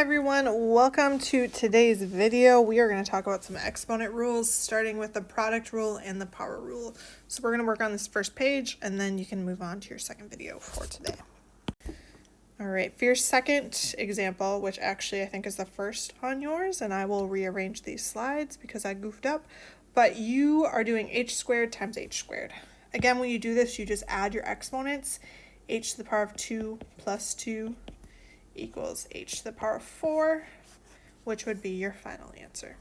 Hi everyone, welcome to today's video. We are going to talk about some exponent rules, starting with the product rule and the power rule. So we're going to work on this first page and then you can move on to your second video for today. All right, for your second example, which actually I think is the first on yours, and I will rearrange these slides because I goofed up, but you are doing h squared times h squared. Again, when you do this, you just add your exponents. H to the power of 2 plus 2 equals h to the power of 4, which would be your final answer.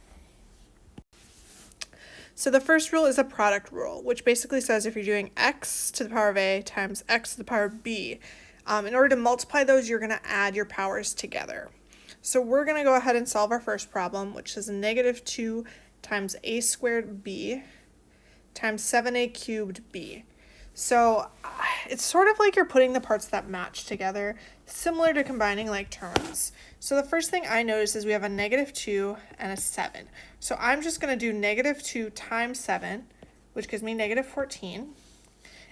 So the first rule is a product rule, which basically says if you're doing x to the power of a times x to the power of b, in order to multiply those, you're going to add your powers together. So we're going to go ahead and solve our first problem, which is negative 2 times a squared b times 7a cubed b. So it's sort of like you're putting the parts that match together, similar to combining like terms. So the first thing I notice is we have a negative 2 and a 7. So I'm just going to do negative 2 times 7, which gives me negative 14.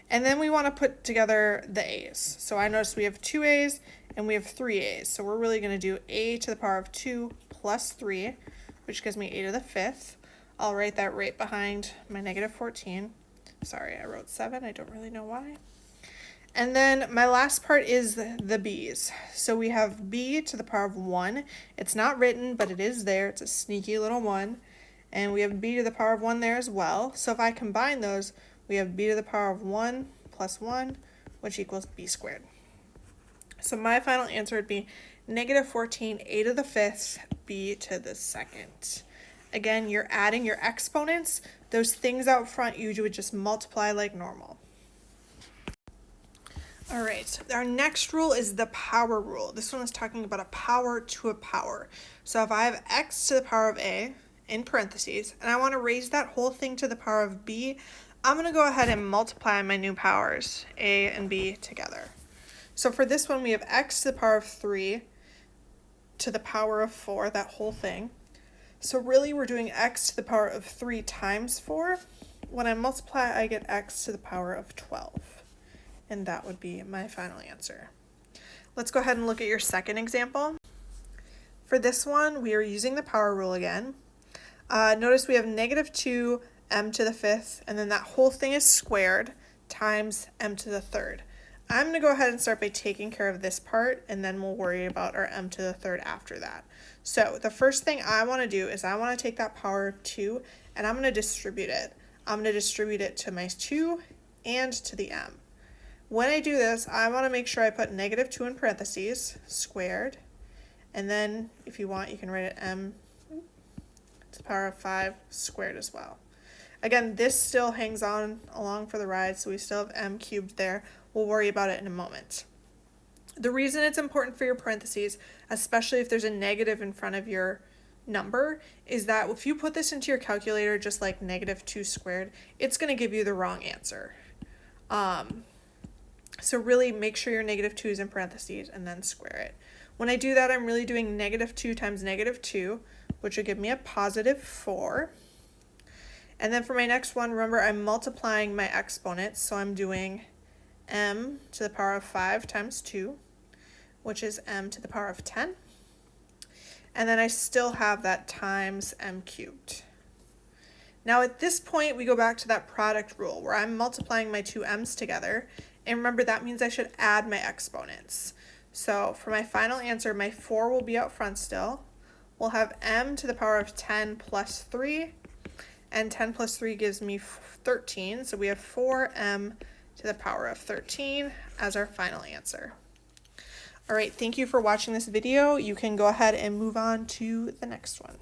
And then we want to put together the a's. So I notice we have 2 a's and we have 3 a's. So we're really going to do a to the power of 2 plus 3, which gives me a to the 5th. I'll write that right behind my negative 14. Sorry, I wrote 7. I don't really know why. And then my last part is the b's. So we have b to the power of 1. It's not written, but it is there. It's a sneaky little 1. And we have b to the power of 1 there as well. So if I combine those, we have b to the power of 1 plus 1, which equals b squared. So my final answer would be negative 14, a to the 5th, b to the 2nd. Again, you're adding your exponents. Those things out front you would just multiply like normal. All right, our next rule is the power rule. This one is talking about a power to a power. So if I have x to the power of a in parentheses, and I want to raise that whole thing to the power of b, I'm going to go ahead and multiply my new powers, a and b, together. So for this one, we have x to the power of 3 to the power of 4, that whole thing. So really we're doing x to the power of 3 times 4. When I multiply, I get x to the power of 12. And that would be my final answer. Let's go ahead and look at your second example. For this one, we are using the power rule again. Notice we have negative 2 m to the 5th, and then that whole thing is squared times m to the 3rd. I'm going to go ahead and start by taking care of this part, and then we'll worry about our m to the 3rd after that. So the first thing I want to do is I want to take that power of 2, and I'm going to distribute it. I'm going to distribute it to my 2 and to the m. When I do this, I want to make sure I put negative 2 in parentheses, squared, and then if you want, you can write it m to the power of 5 squared as well. Again, this still hangs on along for the ride, so we still have m cubed there. We'll worry about it in a moment. The reason it's important for your parentheses, especially if there's a negative in front of your number, is that if you put this into your calculator just like negative 2 squared, it's going to give you the wrong answer. So really make sure your negative 2 is in parentheses and then square it. When I do that, I'm really doing negative 2 times negative 2, which will give me a positive 4. And then for my next one, remember I'm multiplying my exponents, so I'm doing m to the power of 5 times 2, which is m to the power of 10. And then I still have that times m cubed. Now at this point, we go back to that product rule where I'm multiplying my two m's together. And remember, that means I should add my exponents. So for my final answer, my 4 will be out front still. We'll have m to the power of 10 plus 3. And 10 plus 3 gives me 13. So we have 4m to the power of 13 as our final answer. All right, thank you for watching this video. You can go ahead and move on to the next one.